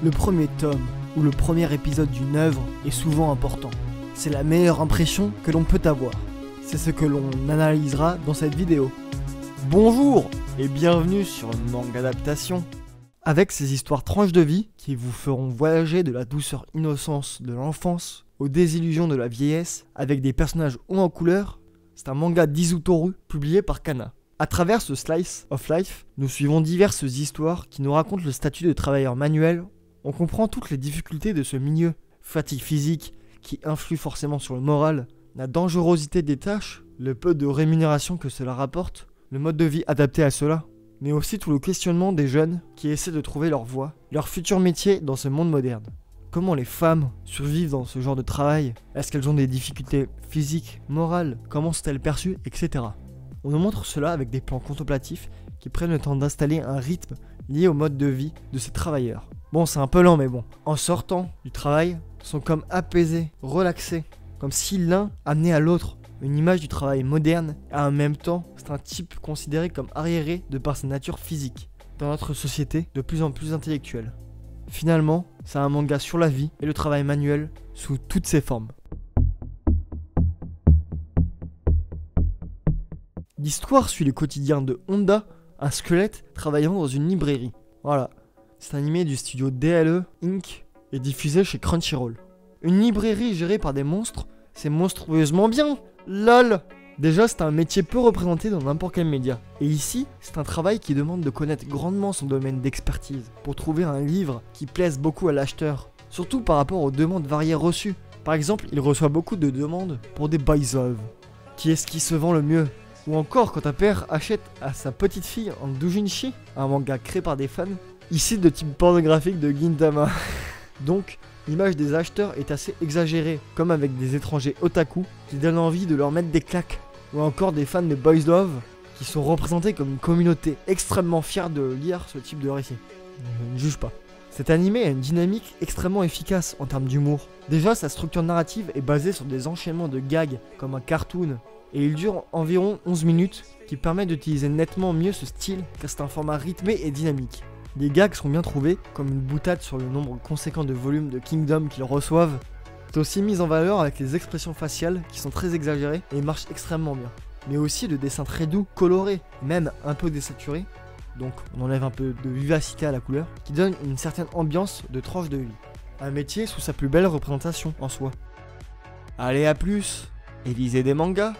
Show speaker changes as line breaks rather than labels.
Le premier tome ou le premier épisode d'une œuvre est souvent important. C'est la meilleure impression que l'on peut avoir. C'est ce que l'on analysera dans cette vidéo. Bonjour et bienvenue sur Manga Adaptation. Avec ces histoires tranches de vie qui vous feront voyager de la douceur innocence de l'enfance aux désillusions de la vieillesse avec des personnages hauts en couleur, c'est un manga d'Izu Toru publié par Kana. À travers ce slice of life, nous suivons diverses histoires qui nous racontent le statut de travailleur manuel. On comprend toutes les difficultés de ce milieu, fatigue physique qui influe forcément sur le moral, la dangerosité des tâches, le peu de rémunération que cela rapporte, le mode de vie adapté à cela, mais aussi tout le questionnement des jeunes qui essaient de trouver leur voie, leur futur métier dans ce monde moderne. Comment les femmes survivent dans ce genre de travail? Est-ce qu'elles ont des difficultés physiques, morales? Comment sont-elles perçues, etc. On nous montre cela avec des plans contemplatifs qui prennent le temps d'installer un rythme lié au mode de vie de ces travailleurs. Bon, c'est un peu lent, mais bon. En sortant du travail, sont comme apaisés, relaxés, comme si l'un amenait à l'autre une image du travail moderne, et en même temps, c'est un type considéré comme arriéré de par sa nature physique, dans notre société de plus en plus intellectuelle. Finalement, c'est un manga sur la vie et le travail manuel sous toutes ses formes. L'histoire suit le quotidien de Honda, un squelette travaillant dans une librairie. Voilà, c'est animé du studio DLE Inc. et diffusé chez Crunchyroll. Une librairie gérée par des monstres, c'est monstrueusement bien. LOL. Déjà, c'est un métier peu représenté dans n'importe quel média. Et ici, c'est un travail qui demande de connaître grandement son domaine d'expertise pour trouver un livre qui plaise beaucoup à l'acheteur. Surtout par rapport aux demandes variées reçues. Par exemple, il reçoit beaucoup de demandes pour des boys love. Qui est-ce qui se vend le mieux? Ou encore quand un père achète à sa petite fille un doujinshi, un manga créé par des fans, ici de type pornographique de Gintama. Donc, l'image des acheteurs est assez exagérée, comme avec des étrangers otaku qui donnent envie de leur mettre des claques, ou encore des fans de Boys Love qui sont représentés comme une communauté extrêmement fière de lire ce type de récit. Je ne juge pas. Cet animé a une dynamique extrêmement efficace en termes d'humour. Déjà, sa structure narrative est basée sur des enchaînements de gags comme un cartoon, et il dure environ 11 minutes, qui permet d'utiliser nettement mieux ce style car c'est un format rythmé et dynamique. Les gags sont bien trouvés, comme une boutade sur le nombre conséquent de volumes de Kingdom qu'ils reçoivent. C'est aussi mis en valeur avec les expressions faciales qui sont très exagérées et marchent extrêmement bien. Mais aussi le dessin très doux, coloré, même un peu désaturé, donc on enlève un peu de vivacité à la couleur, qui donne une certaine ambiance de tranche de vie. Un métier sous sa plus belle représentation en soi. Allez, à plus et lisez des mangas.